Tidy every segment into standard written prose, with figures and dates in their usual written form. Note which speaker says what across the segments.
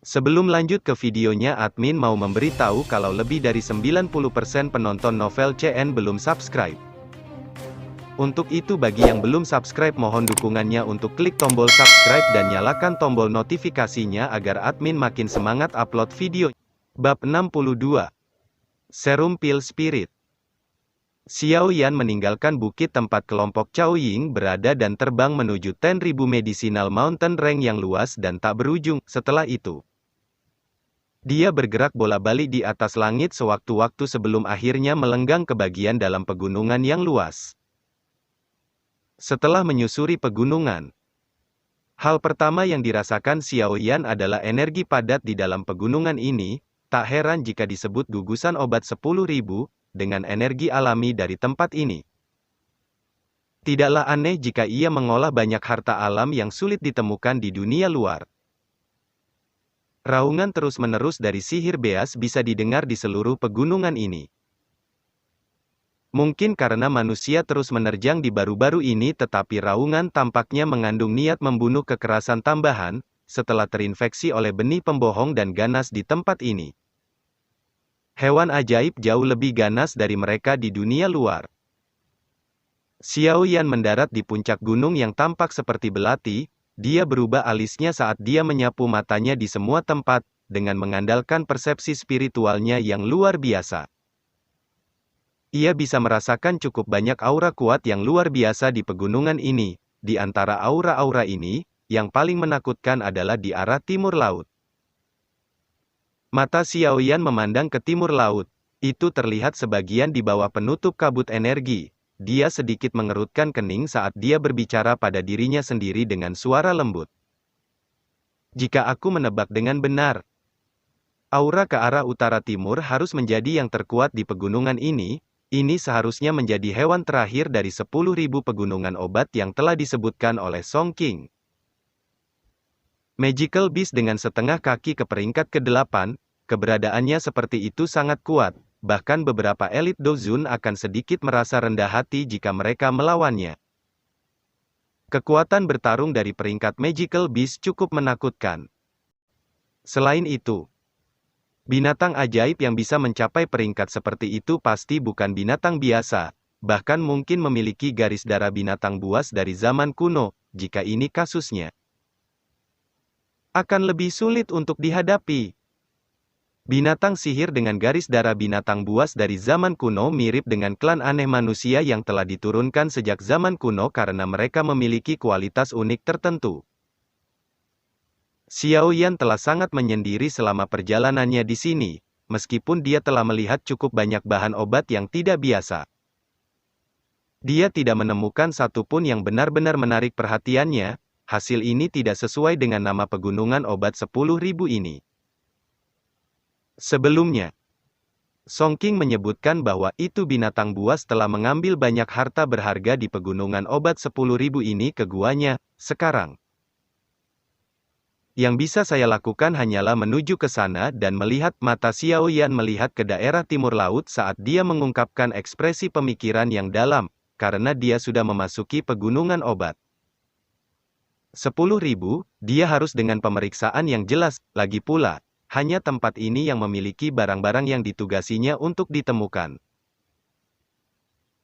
Speaker 1: Sebelum lanjut ke videonya, admin mau memberitahu kalau lebih dari 90% penonton novel CN belum subscribe. Untuk itu bagi yang belum subscribe mohon dukungannya untuk klik tombol subscribe dan nyalakan tombol notifikasinya agar admin makin semangat upload video. Bab 62. Serum Pil Spirit. Xiao Yan meninggalkan bukit tempat kelompok Cao Ying berada dan terbang menuju 10.000 Medicinal Mountain Range yang luas dan tak berujung. Setelah itu, dia bergerak bola-balik di atas langit sewaktu-waktu sebelum akhirnya melenggang ke bagian dalam pegunungan yang luas. Setelah menyusuri pegunungan, hal pertama yang dirasakan Xiao Yan adalah energi padat di dalam pegunungan ini. Tak heran jika disebut gugusan obat 10.000, dengan energi alami dari tempat ini. Tidaklah aneh jika ia mengolah banyak harta alam yang sulit ditemukan di dunia luar. Raungan terus-menerus dari sihir beas bisa didengar di seluruh pegunungan ini. Mungkin karena manusia terus menerjang di baru-baru ini, tetapi raungan tampaknya mengandung niat membunuh kekerasan tambahan, setelah terinfeksi oleh benih pembohong dan ganas di tempat ini. Hewan ajaib jauh lebih ganas dari mereka di dunia luar. Xiao Yan mendarat di puncak gunung yang tampak seperti belati. Dia berubah alisnya saat dia menyapu matanya di semua tempat, dengan mengandalkan persepsi spiritualnya yang luar biasa. Ia bisa merasakan cukup banyak aura kuat yang luar biasa di pegunungan ini. Di antara aura-aura ini, yang paling menakutkan adalah di arah timur laut. Mata Xiao Yan memandang ke timur laut. Itu terlihat sebagian di bawah penutup kabut energi. Dia sedikit mengerutkan kening saat dia berbicara pada dirinya sendiri dengan suara lembut. Jika aku menebak dengan benar, aura ke arah utara timur harus menjadi yang terkuat di pegunungan ini. Ini seharusnya menjadi hewan terakhir dari 10.000 pegunungan obat yang telah disebutkan oleh Song King. Magical Beast dengan setengah kaki ke peringkat ke-8, keberadaannya seperti itu sangat kuat, bahkan beberapa elit Dozun akan sedikit merasa rendah hati jika mereka melawannya. Kekuatan bertarung dari peringkat Magical Beast cukup menakutkan. Selain itu, binatang ajaib yang bisa mencapai peringkat seperti itu pasti bukan binatang biasa, bahkan mungkin memiliki garis darah binatang buas dari zaman kuno. Jika ini kasusnya, akan lebih sulit untuk dihadapi. Binatang sihir dengan garis darah binatang buas dari zaman kuno mirip dengan klan aneh manusia yang telah diturunkan sejak zaman kuno karena mereka memiliki kualitas unik tertentu. Xiao Yan telah sangat menyendiri selama perjalanannya di sini, meskipun dia telah melihat cukup banyak bahan obat yang tidak biasa. Dia tidak menemukan satupun yang benar-benar menarik perhatiannya. Hasil ini tidak sesuai dengan nama pegunungan obat 10.000 ini. Sebelumnya, Song King menyebutkan bahwa itu binatang buas telah mengambil banyak harta berharga di pegunungan obat 10.000 ini ke guanya. Sekarang, yang bisa saya lakukan hanyalah menuju ke sana dan melihat. Mata Xiao Yan melihat ke daerah timur laut saat dia mengungkapkan ekspresi pemikiran yang dalam, karena dia sudah memasuki pegunungan obat 10.000, dia harus dengan pemeriksaan yang jelas. Lagi pula, hanya tempat ini yang memiliki barang-barang yang ditugasinya untuk ditemukan.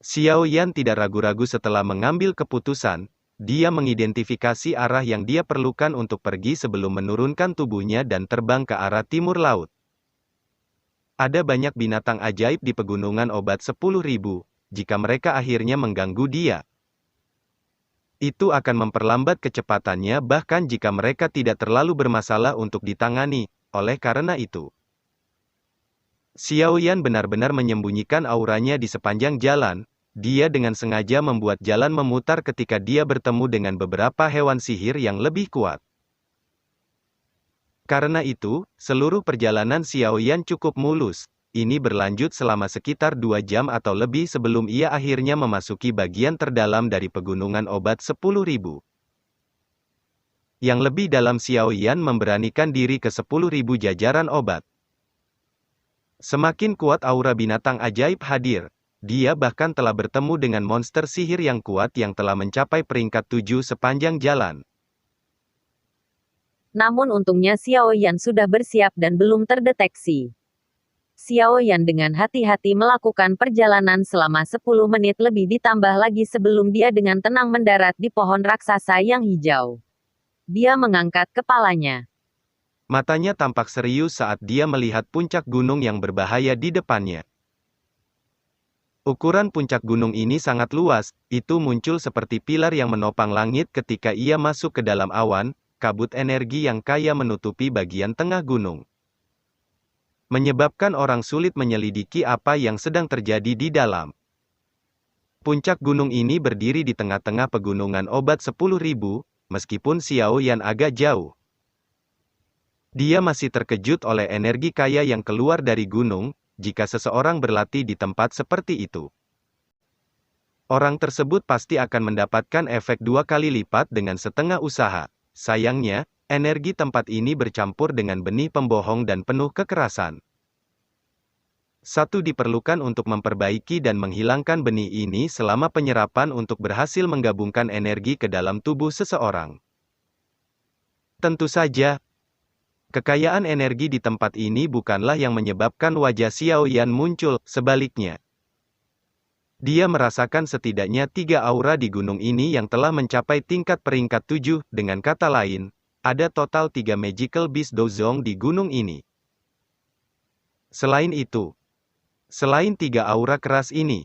Speaker 1: Xiao Yan tidak ragu-ragu setelah mengambil keputusan. Dia mengidentifikasi arah yang dia perlukan untuk pergi sebelum menurunkan tubuhnya dan terbang ke arah timur laut. Ada banyak binatang ajaib di pegunungan obat 10.000. Jika mereka akhirnya mengganggu dia, itu akan memperlambat kecepatannya bahkan jika mereka tidak terlalu bermasalah untuk ditangani. Oleh karena itu, Xiao Yan benar-benar menyembunyikan auranya di sepanjang jalan. Dia dengan sengaja membuat jalan memutar ketika dia bertemu dengan beberapa hewan sihir yang lebih kuat. Karena itu, seluruh perjalanan Xiao Yan cukup mulus. Ini berlanjut selama sekitar 2 jam atau lebih sebelum ia akhirnya memasuki bagian terdalam dari pegunungan obat 10.000. Yang lebih dalam, Xiao Yan memberanikan diri ke 10.000 jajaran obat. Semakin kuat aura binatang ajaib hadir. Dia bahkan telah bertemu dengan monster sihir yang kuat yang telah mencapai peringkat 7 sepanjang jalan.
Speaker 2: Namun untungnya Xiao Yan sudah bersiap dan belum terdeteksi. Xiao Yan dengan hati-hati melakukan perjalanan selama 10 menit lebih ditambah lagi sebelum dia dengan tenang mendarat di pohon raksasa yang hijau. Dia mengangkat kepalanya.
Speaker 1: Matanya tampak serius saat dia melihat puncak gunung yang berbahaya di depannya. Ukuran puncak gunung ini sangat luas, itu muncul seperti pilar yang menopang langit ketika ia masuk ke dalam awan, kabut energi yang kaya menutupi bagian tengah gunung. Menyebabkan orang sulit menyelidiki apa yang sedang terjadi di dalam. Puncak gunung ini berdiri di tengah-tengah pegunungan obat 10.000, meskipun Xiao Yan agak jauh. Dia masih terkejut oleh energi kaya yang keluar dari gunung, jika seseorang berlatih di tempat seperti itu. Orang tersebut pasti akan mendapatkan efek 2 kali lipat dengan setengah usaha. Sayangnya, energi tempat ini bercampur dengan benih pembohong dan penuh kekerasan. Satu diperlukan untuk memperbaiki dan menghilangkan benih ini selama penyerapan untuk berhasil menggabungkan energi ke dalam tubuh seseorang. Tentu saja, kekayaan energi di tempat ini bukanlah yang menyebabkan wajah Xiao Yan muncul, sebaliknya. Dia merasakan setidaknya 3 aura di gunung ini yang telah mencapai tingkat peringkat 7, dengan kata lain, ada total 3 Magical Beast Dozong di gunung ini. Selain 3 aura keras ini,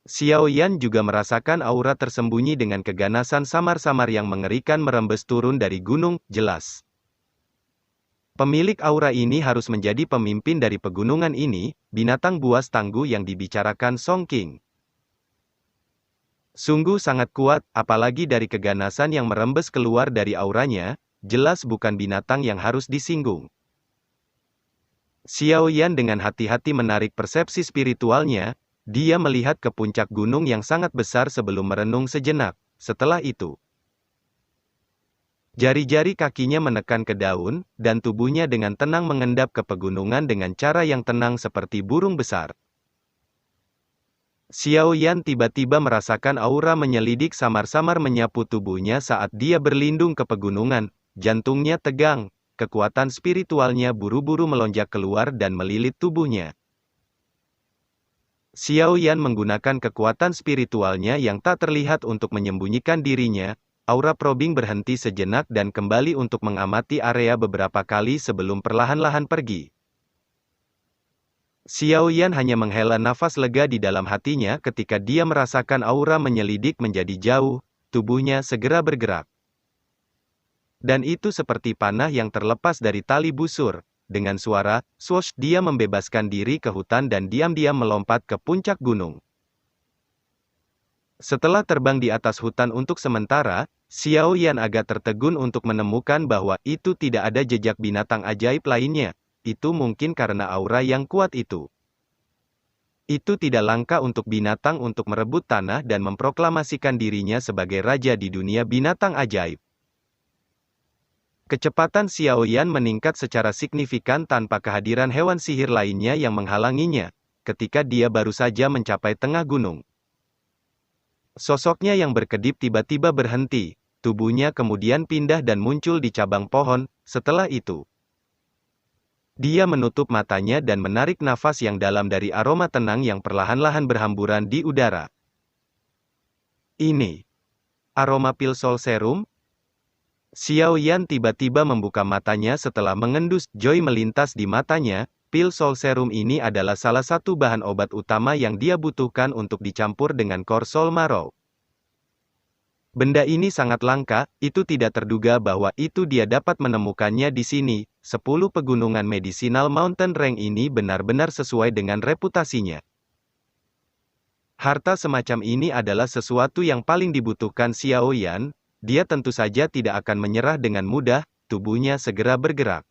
Speaker 1: Xiao Yan juga merasakan aura tersembunyi dengan keganasan samar-samar yang mengerikan merembes turun dari gunung, jelas. Pemilik aura ini harus menjadi pemimpin dari pegunungan ini, binatang buas tangguh yang dibicarakan Song King. Sungguh sangat kuat, apalagi dari keganasan yang merembes keluar dari auranya, jelas bukan binatang yang harus disinggung. Xiao Yan dengan hati-hati menarik persepsi spiritualnya, dia melihat ke puncak gunung yang sangat besar sebelum merenung sejenak. Setelah itu, jari-jari kakinya menekan ke daun, dan tubuhnya dengan tenang mengendap ke pegunungan dengan cara yang tenang seperti burung besar. Xiao Yan tiba-tiba merasakan aura menyelidik samar-samar menyapu tubuhnya saat dia berlindung ke pegunungan, jantungnya tegang. Kekuatan spiritualnya buru-buru melonjak keluar dan melilit tubuhnya. Xiao Yan menggunakan kekuatan spiritualnya yang tak terlihat untuk menyembunyikan dirinya. Aura probing berhenti sejenak dan kembali untuk mengamati area beberapa kali sebelum perlahan-lahan pergi. Xiao Yan hanya menghela nafas lega di dalam hatinya ketika dia merasakan aura menyelidik menjadi jauh, tubuhnya segera bergerak. Dan itu seperti panah yang terlepas dari tali busur. Dengan suara, swoosh, dia membebaskan diri ke hutan dan diam-diam melompat ke puncak gunung. Setelah terbang di atas hutan untuk sementara, Xiao Yan agak tertegun untuk menemukan bahwa itu tidak ada jejak binatang ajaib lainnya. Itu mungkin karena aura yang kuat itu. Itu tidak langka untuk binatang untuk merebut tanah dan memproklamasikan dirinya sebagai raja di dunia binatang ajaib. Kecepatan Xiao Yan meningkat secara signifikan tanpa kehadiran hewan sihir lainnya yang menghalanginya, ketika dia baru saja mencapai tengah gunung. Sosoknya yang berkedip tiba-tiba berhenti, tubuhnya kemudian pindah dan muncul di cabang pohon. Setelah itu, dia menutup matanya dan menarik nafas yang dalam dari aroma tenang yang perlahan-lahan berhamburan di udara. Ini aroma pil soul serum? Xiao Yan tiba-tiba membuka matanya setelah mengendus. Joy melintas di matanya. Pil soul serum ini adalah salah satu bahan obat utama yang dia butuhkan untuk dicampur dengan core soul marrow. Benda ini sangat langka, itu tidak terduga bahwa itu dia dapat menemukannya di sini. 10 pegunungan medicinal mountain rank ini benar-benar sesuai dengan reputasinya. Harta semacam ini adalah sesuatu yang paling dibutuhkan Xiao Yan. Dia tentu saja tidak akan menyerah dengan mudah, tubuhnya segera bergerak.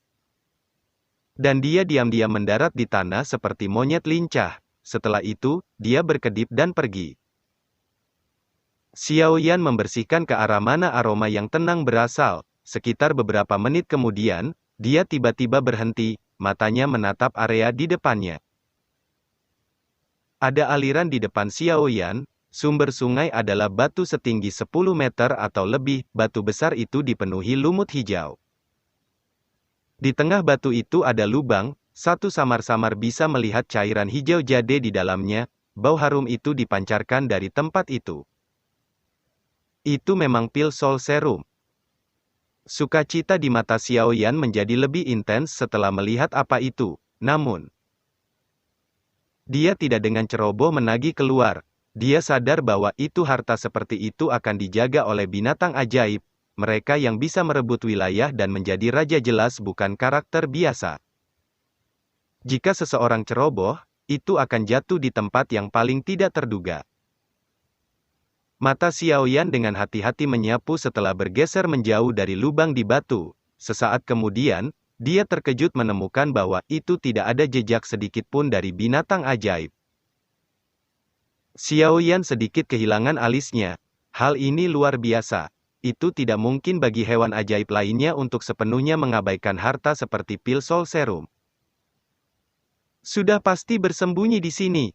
Speaker 1: Dan dia diam-diam mendarat di tanah seperti monyet lincah. Setelah itu, dia berkedip dan pergi. Xiao Yan membersihkan ke arah mana aroma yang tenang berasal. Sekitar beberapa menit kemudian, dia tiba-tiba berhenti, matanya menatap area di depannya. Ada aliran di depan Xiao Yan. Sumber sungai adalah batu setinggi 10 meter atau lebih. Batu besar itu dipenuhi lumut hijau. Di tengah batu itu ada lubang, satu samar-samar bisa melihat cairan hijau jade di dalamnya, bau harum itu dipancarkan dari tempat itu. Itu memang pil Soul Serum. Sukacita di mata Xiao Yan menjadi lebih intens setelah melihat apa itu, namun dia tidak dengan ceroboh menagih keluar. Dia sadar bahwa itu harta seperti itu akan dijaga oleh binatang ajaib, mereka yang bisa merebut wilayah dan menjadi raja jelas bukan karakter biasa. Jika seseorang ceroboh, itu akan jatuh di tempat yang paling tidak terduga. Mata Xiao Yan dengan hati-hati menyapu setelah bergeser menjauh dari lubang di batu. Sesaat kemudian, dia terkejut menemukan bahwa itu tidak ada jejak sedikit pun dari binatang ajaib. Xiao Yan sedikit kehilangan alisnya. Hal ini luar biasa. Itu tidak mungkin bagi hewan ajaib lainnya untuk sepenuhnya mengabaikan harta seperti pil Soul Serum. Sudah pasti bersembunyi di sini.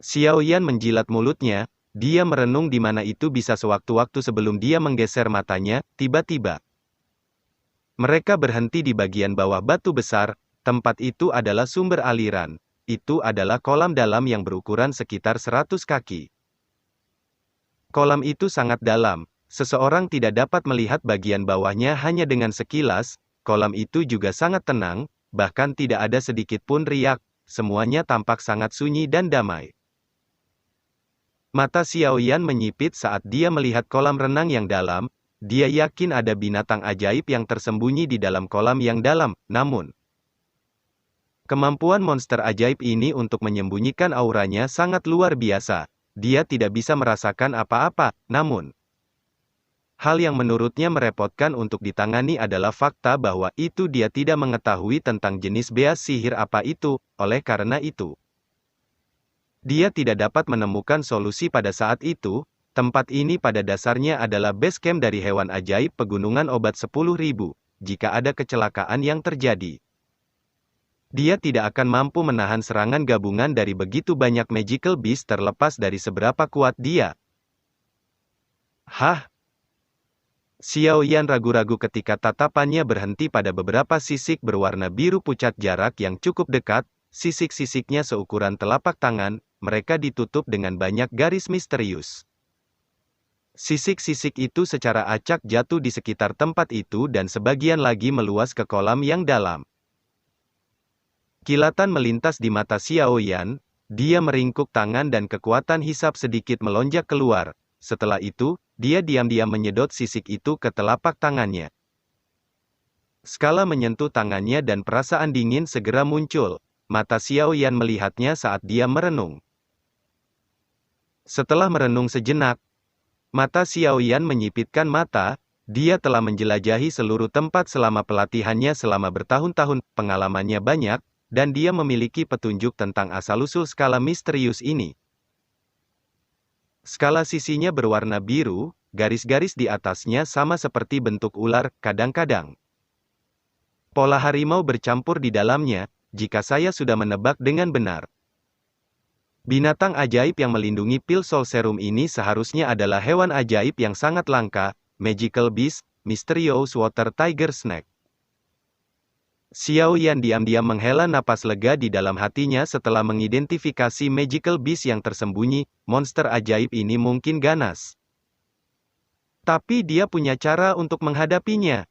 Speaker 1: Xiao Yan menjilat mulutnya, dia merenung di mana itu bisa sewaktu-waktu sebelum dia menggeser matanya, tiba-tiba. Mereka berhenti di bagian bawah batu besar, tempat itu adalah sumber aliran. Itu adalah kolam dalam yang berukuran sekitar 100 kaki. Kolam itu sangat dalam, seseorang tidak dapat melihat bagian bawahnya hanya dengan sekilas, kolam itu juga sangat tenang, bahkan tidak ada sedikit pun riak, semuanya tampak sangat sunyi dan damai. Mata Xiao Yan menyipit saat dia melihat kolam renang yang dalam, dia yakin ada binatang ajaib yang tersembunyi di dalam kolam yang dalam, namun kemampuan monster ajaib ini untuk menyembunyikan auranya sangat luar biasa. Dia tidak bisa merasakan apa-apa, namun hal yang menurutnya merepotkan untuk ditangani adalah fakta bahwa itu dia tidak mengetahui tentang jenis beas sihir apa itu, oleh karena itu dia tidak dapat menemukan solusi pada saat itu. Tempat ini pada dasarnya adalah base camp dari hewan ajaib pegunungan obat 10.000, jika ada kecelakaan yang terjadi. Dia tidak akan mampu menahan serangan gabungan dari begitu banyak magical beast terlepas dari seberapa kuat dia. Hah? Xiao Yan ragu-ragu ketika tatapannya berhenti pada beberapa sisik berwarna biru pucat jarak yang cukup dekat, sisik-sisiknya seukuran telapak tangan, mereka ditutup dengan banyak garis misterius. Sisik-sisik itu secara acak jatuh di sekitar tempat itu dan sebagian lagi meluas ke kolam yang dalam. Kilatan melintas di mata Xiao Yan, dia meringkuk tangan dan kekuatan hisap sedikit melonjak keluar. Setelah itu, dia diam-diam menyedot sisik itu ke telapak tangannya. Skala menyentuh tangannya dan perasaan dingin segera muncul. Mata Xiao Yan melihatnya saat dia merenung. Setelah merenung sejenak, mata Xiao Yan menyipitkan mata. Dia telah menjelajahi seluruh tempat selama pelatihannya selama bertahun-tahun, pengalamannya banyak, dan dia memiliki petunjuk tentang asal-usul skala misterius ini. Skala sisinya berwarna biru, garis-garis di atasnya sama seperti bentuk ular, kadang-kadang pola harimau bercampur di dalamnya, jika saya sudah menebak dengan benar. Binatang ajaib yang melindungi pil Soul Serum ini seharusnya adalah hewan ajaib yang sangat langka, Magical Beast, Mysterious Water Tiger Snake. Xiao Yan diam-diam menghela napas lega di dalam hatinya setelah mengidentifikasi Magical Beast yang tersembunyi, monster ajaib ini mungkin ganas. Tapi dia punya cara untuk menghadapinya.